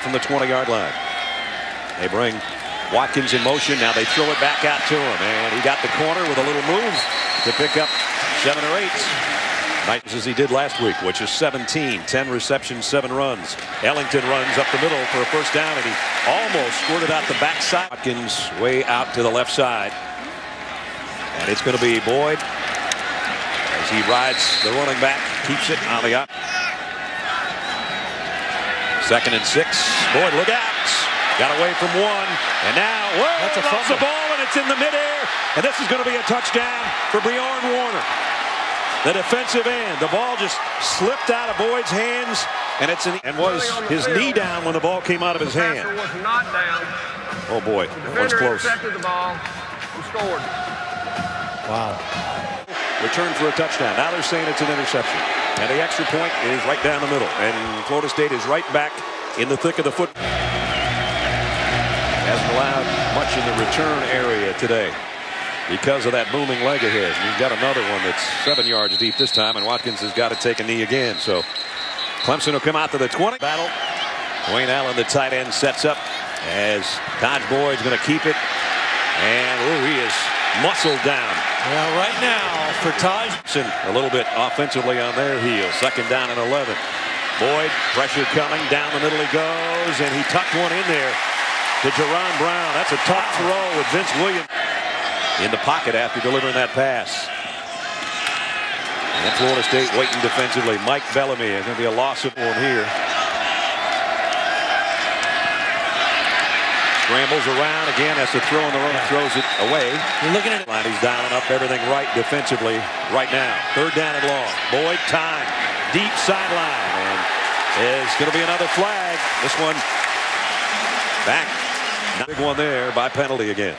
from the 20-yard line. They bring Watkins in motion. Now they throw it back out to him, and he got the corner with a little move to pick up 7 or 8. Nice as he did last week, which is 17, 10 receptions, 7 runs. Ellington runs up the middle for a first down, and he almost squirted out the backside. Watkins way out to the left side, and it's going to be Boyd as he rides the running back, keeps it on the up. 2nd and 6. Boyd, look out! Got away from 1, and now that's lost the ball, and it's in the midair, and this is going to be a touchdown for Bjorn Warner. The defensive end. The ball just slipped out of Boyd's hands, and and was his knee down when the ball came out of his hand. Was not down. Oh boy, that one's close. Intercepted the ball and scored. Wow. Return for a touchdown. Now they're saying it's an interception, and the extra point is right down the middle, and Florida State is right back in the thick of the foot. Hasn't allowed much in the return area today because of that booming leg of his. And he's got another one that's 7 yards deep this time, and Watkins has got to take a knee again. So Clemson will come out to the 20 battle. Wayne Allen, the tight end, sets up as Taj Boyd's going to keep it, and he is muscled down. Well, right now for Taj, a little bit offensively on their heels. 2nd down and 11. Boyd, pressure coming down the middle. He goes, and he tucked one in there to Jerron Brown. That's a tough throw with Vince Williams in the pocket after delivering that pass. And Florida State waiting defensively. Mike Bellamy is going to be a loss of one here. Scrambles around again, has to throw in the run, throws it away. You're looking at it. He's dialing up everything right defensively right now. 3rd down and long. Boyd, time, deep sideline, and it's going to be another flag. This one back. Big one there by penalty again.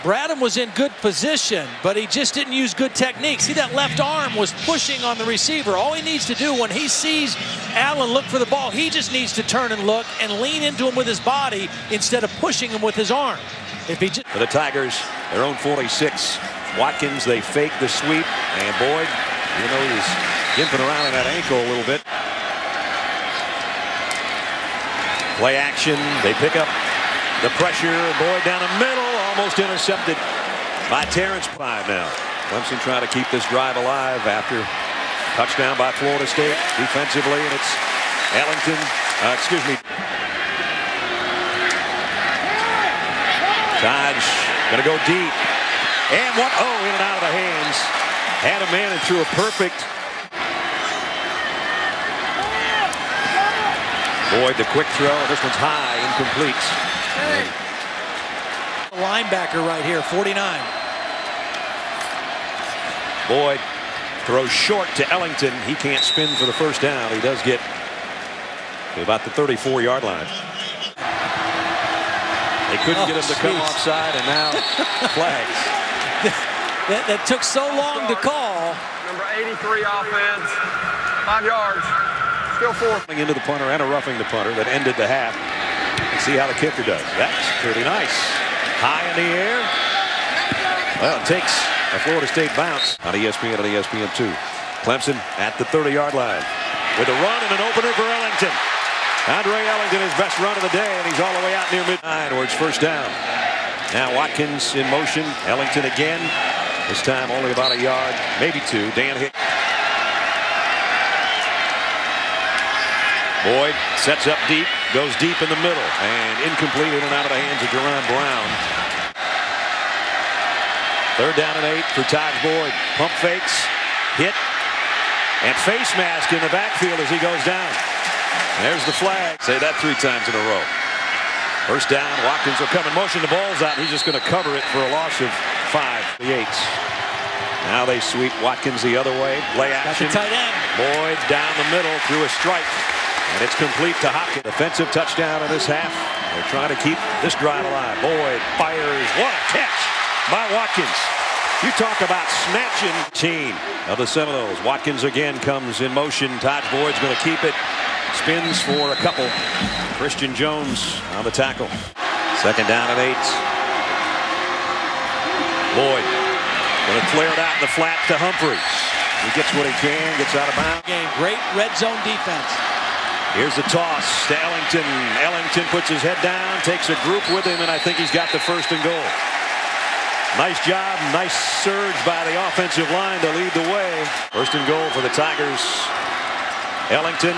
Bradham was in good position, but he just didn't use good technique. See, that left arm was pushing on the receiver. All he needs to do when he sees Allen look for the ball, he just needs to turn and look and lean into him with his body instead of pushing him with his arm. If he just... For the Tigers, their own 46. Watkins, they fake the sweep, and Boyd, you know, he's gimping around in that ankle a little bit. Play action, they pick up the pressure. Boyd down the middle, almost intercepted by Terrence. 5 now. Clemson trying to keep this drive alive after touchdown by Florida State defensively, and it's Ellington. Taj going to go deep, and what? Oh, in and out of the hands. Had a man and threw a perfect. Boyd, the quick throw. This one's high, incomplete. Linebacker right here, 49. Boyd throws short to Ellington. He can't spin for the first down. He does get to about the 34-yard line. They couldn't get him to come offside, and now flags. That took so long to call. Number 83 offense, 5 yards, still 4. Into the punter and a roughing the punter that ended the half. Let's see how the kicker does. That's pretty nice. High in the air. Well, it takes a Florida State bounce on ESPN and ESPN2. Clemson at the 30-yard line with a run and an opener for Ellington. Andre Ellington, his best run of the day, and he's all the way out near mid-9 where it's first down. Now Watkins in motion. Ellington again. This time only about a yard, maybe 2. Dan Hick. Boyd sets up deep, goes deep in the middle, and incomplete, in and out of the hands of Jerron Brown. 3rd down and 8 for Taj Boyd. Pump fakes, hit, and face mask in the backfield as he goes down. There's the flag. Say that 3 times in a row. First down, Watkins will come in motion. The ball's out. He's just going to cover it for a loss of 5. The 8s. Now they sweep Watkins the other way. Play action. Got the tight end. Boyd down the middle through a strike. And it's complete to Hopkins. Defensive touchdown in this half. They're trying to keep this drive alive. Boyd fires. What a catch by Watkins. You talk about snatching. Team of the Seminoles. Watkins again comes in motion. Taj Boyd's going to keep it. Spins for a couple. Christian Jones on the tackle. 2nd down and 8. Boyd going to flare it out in the flat to Humphrey. He gets what he can. Gets out of bounds. Game. Great red zone defense. Here's the toss to Ellington. Ellington puts his head down, takes a group with him, and I think he's got the first and goal. Nice job, nice surge by the offensive line to lead the way. First and goal for the Tigers. Ellington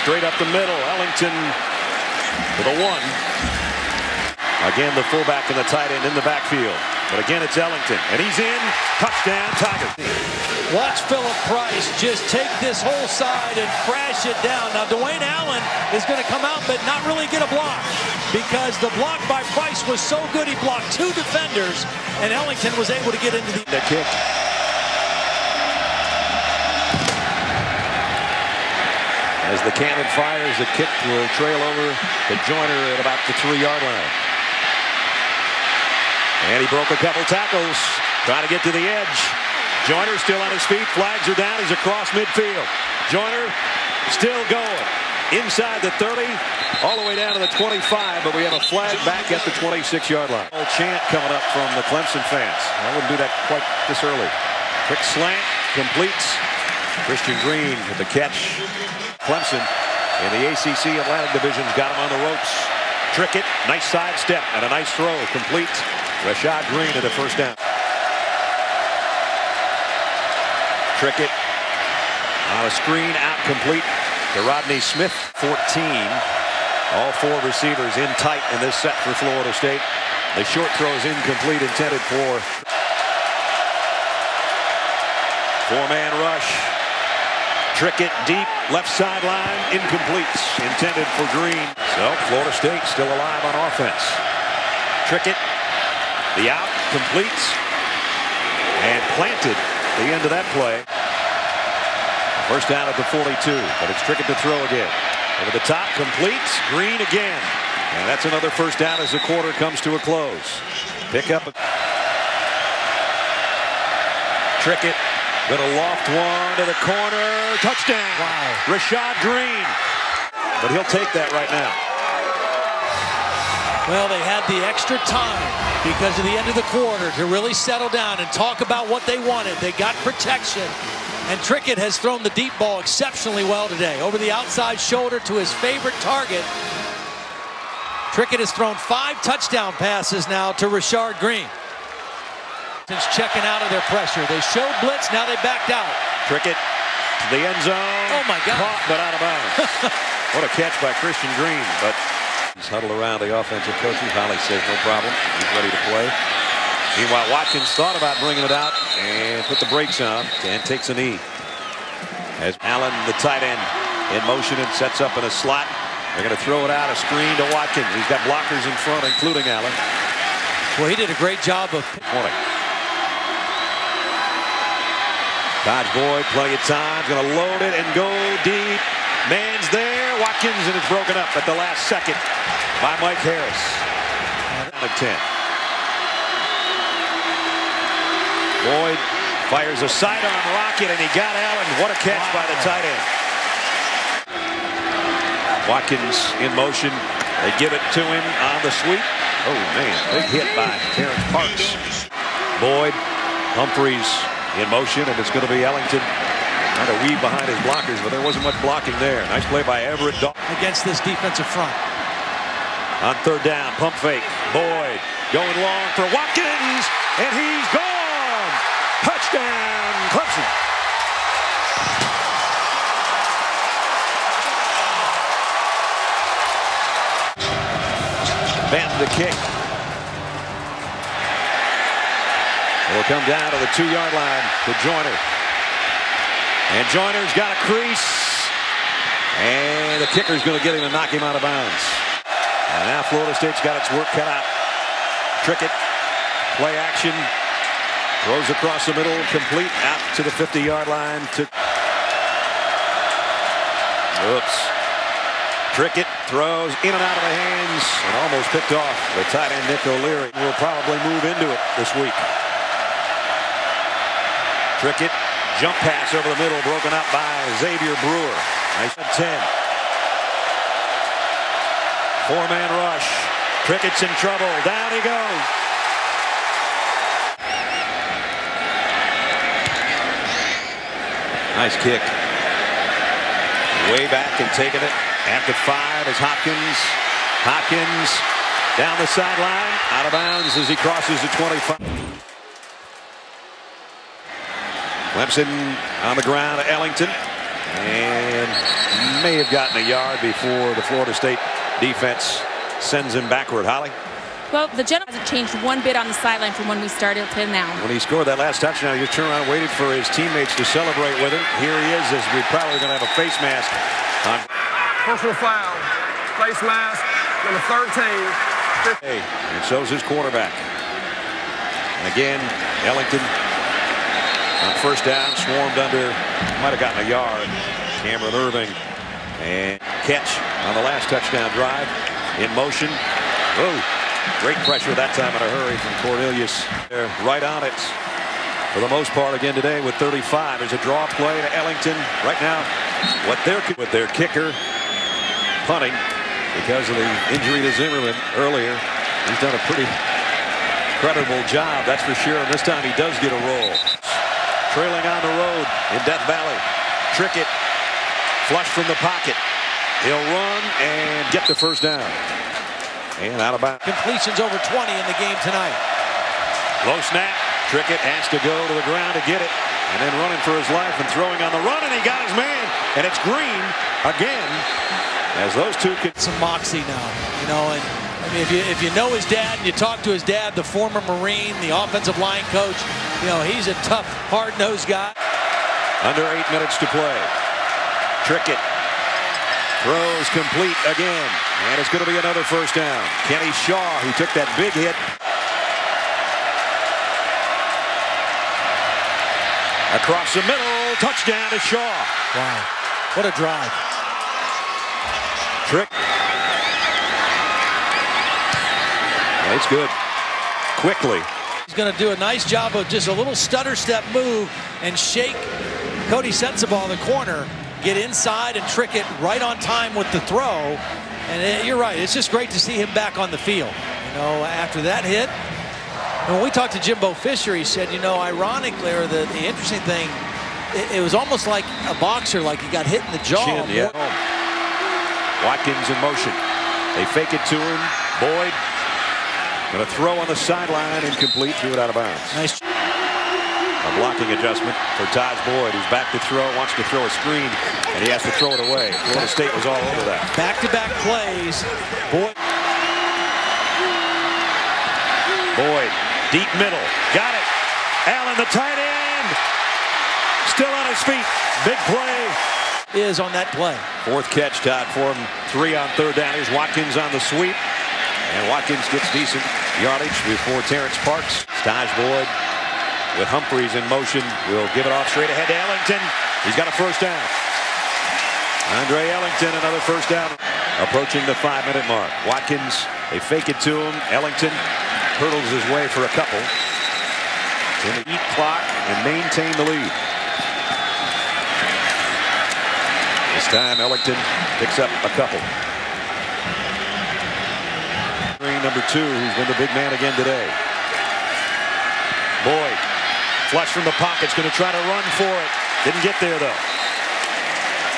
straight up the middle. Ellington with a 1. Again, the fullback and the tight end in the backfield. But again, it's Ellington, and he's in. Touchdown, Tigers. Watch Philip Price just take this whole side and crash it down. Now, Dwayne Allen is going to come out but not really get a block because the block by Price was so good. He blocked 2 defenders, and Ellington was able to get into the kick. As the cannon fires, the kick will trail over the Joyner at about the 3-yard line. And he broke a couple tackles, trying to get to the edge. Joyner still on his feet. Flags are down. He's across midfield. Joyner still going. Inside the 30, all the way down to the 25, but we have a flag back at the 26-yard line. Old chant coming up from the Clemson fans. I wouldn't do that quite this early. Quick slant, completes. Christian Green with the catch. Clemson in the ACC Atlantic Division's got him on the ropes. Trickett, nice sidestep and a nice throw. Complete. Rashad Green at the first down. Trickett on a screen, out complete to Rodney Smith. 14. All 4 receivers in tight in this set for Florida State. The short throw is incomplete, intended for 4-man rush. Trickett deep, left sideline, incomplete, intended for Green. So Florida State still alive on offense. Trickett, the out, completes, and planted the end of that play. First down at the 42, but it's Trickett to throw again. Over the top, completes, Green again. And that's another first down as the quarter comes to a close. Pick up. Trickett gonna loft one to the corner. Touchdown. Wow. Rashad Green. But he'll take that right now. Well, they had the extra time because of the end of the quarter to really settle down and talk about what they wanted. They got protection. And Trickett has thrown the deep ball exceptionally well today. Over the outside shoulder to his favorite target. Trickett has thrown 5 touchdown passes now to Rashad Green. Since checking out of their pressure. They showed blitz, now they backed out. Trickett to the end zone. Oh my God. Caught but out of bounds. What a catch by Christian Green. But he's huddled around the offensive coaches. Holly says no problem. He's ready to play. Meanwhile, Watkins thought about bringing it out and put the brakes on and takes a knee. As Allen, the tight end, in motion and sets up in a slot. They're going to throw it out, a screen to Watkins. He's got blockers in front, including Allen. Well, he did a great job of... Dodge Boyd, plenty of time, going to load it and go deep. Man's there, Watkins, and it's broken up at the last second by Mike Harris. Down at 10. Boyd fires a sidearm rocket, and he got Allen. What a catch by the tight end. Watkins in motion. They give it to him on the sweep. Oh, man, big hit by Terrence Parks. Boyd, Humphreys in motion, and it's going to be Ellington trying to weave behind his blockers, but there wasn't much blocking there. Nice play by Everett against this defensive front. On third down, pump fake. Boyd going long for Watkins, and he's gone. Touchdown, Clemson. Bent the kick. Will come down to the 2-yard line to Joyner. And Joyner's got a crease. And the kicker's going to get him and knock him out of bounds. And now Florida State's got its work cut out. Trickett, play action. Throws across the middle, complete out to the 50-yard line. Oops. Trickett throws in and out of the hands and almost picked off. The tight end Nick O'Leary will probably move into it this week. Trickett, jump pass over the middle, broken up by Xavier Brewer. Nice 10. 4-man rush. Trickett's in trouble. Down he goes. Nice kick. Way back and taking it. At the 5 is Hopkins. Hopkins down the sideline, out of bounds as he crosses the 25. Clemson on the ground to Ellington, and may have gotten a yard before the Florida State defense sends him backward. Holly? Well, the general hasn't changed one bit on the sideline from when we started to now. When he scored that last touchdown, he just turned around and waited for his teammates to celebrate with him. Here he is, as we're probably going to have a face mask on. Personal foul. Face mask. Number 13. And so's his quarterback. And again, Ellington on first down, swarmed under, might have gotten a yard. Cameron Irving, and catch on the last touchdown drive. In motion. Whoa. Great pressure that time in a hurry from Cornelius. They're right on it for the most part again today with 35. There's a draw play to Ellington. Right now, with their kicker punting because of the injury to Zimmerman earlier. He's done a pretty credible job, that's for sure. And this time he does get a roll. Trailing on the road in Death Valley. Trickett, flush from the pocket. He'll run and get the first down. And out of bounds. Completions over 20 in the game tonight. Low snap. Trickett has to go to the ground to get it. And then running for his life and throwing on the run. And he got his man. And it's Green again. As those two can. Some moxie now. You know, and I mean, if you know his dad and you talk to his dad, the former Marine, the offensive line coach, you know, he's a tough, hard-nosed guy. Under 8 minutes to play. Trickett throws complete again. And it's going to be another first down. Kenny Shaw, who took that big hit. Across the middle, touchdown to Shaw. Wow, what a drive. Trick. Well, it's good. Quickly. He's going to do a nice job of just a little stutter step move and shake Cody Sensabaugh in the corner. Get inside and trick it right on time with the throw. And you're right, it's just great to see him back on the field. You know, after that hit. And when we talked to Jimbo Fisher, he said, you know, ironically, or the interesting thing, it was almost like a boxer, like he got hit in the jaw. Chin, yeah. Watkins in motion. They fake it to him. Boyd going to throw on the sideline, incomplete, threw it out of bounds. Nice. A blocking adjustment for Taj Boyd, who's back to throw, wants to throw a screen, and he has to throw it away. Florida State was all over that. Back-to-back plays. Boyd, deep middle, got it. Allen, the tight end, still on his feet. Big play. Is on that play. Fourth catch, Todd, for him. 3 on third down. Here's Watkins on the sweep. And Watkins gets decent yardage before Terrence Parks. Taj Boyd with Humphreys in motion. Will give it off straight ahead to Ellington. He's got a first down. Andre Ellington, another first down. Approaching the 5-minute mark. Watkins, they fake it to him. Ellington hurdles his way for a couple. Going to eat clock and maintain the lead. This time Ellington picks up a couple. Number 2, who's been the big man again today. Boyd, flush from the pocket's going to try to run for it. Didn't get there though.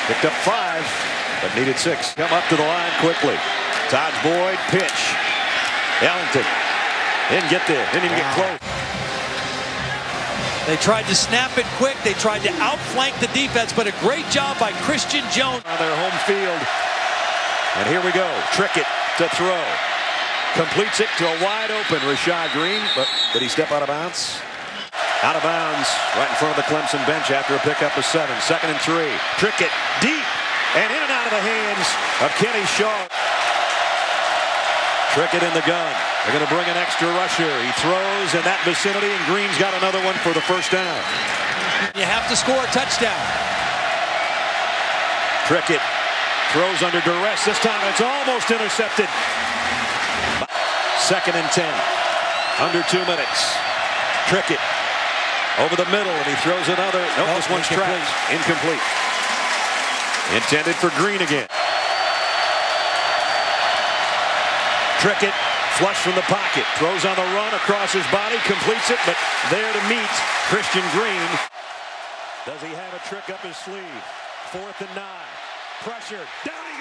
Picked up 5, but needed 6. Come up to the line quickly. Taj Boyd, pitch. Ellington didn't get there. Didn't even get close. They tried to snap it quick. They tried to outflank the defense, but a great job by Christian Jones. On their home field. And here we go. Trickett to throw. Completes it to a wide open Rashad Green, but did he step out of bounds? Out of bounds right in front of the Clemson bench after a pickup of 7. 2nd and 3. Trickett deep and in and out of the hands of Kenny Shaw. Trickett in the gun. They're going to bring an extra rusher. He throws in that vicinity, and Green's got another one for the first down. You have to score a touchdown. Trickett throws under duress. This time it's almost intercepted. 2nd and 10. Under 2 minutes. Trickett over the middle, and he throws another. Nope, this one's trapped. Incomplete. Intended for Green again. Trickett, flush from the pocket. Throws on the run across his body. Completes it, but there to meet Christian Green. Does he have a trick up his sleeve? 4th and 9. Pressure. Down he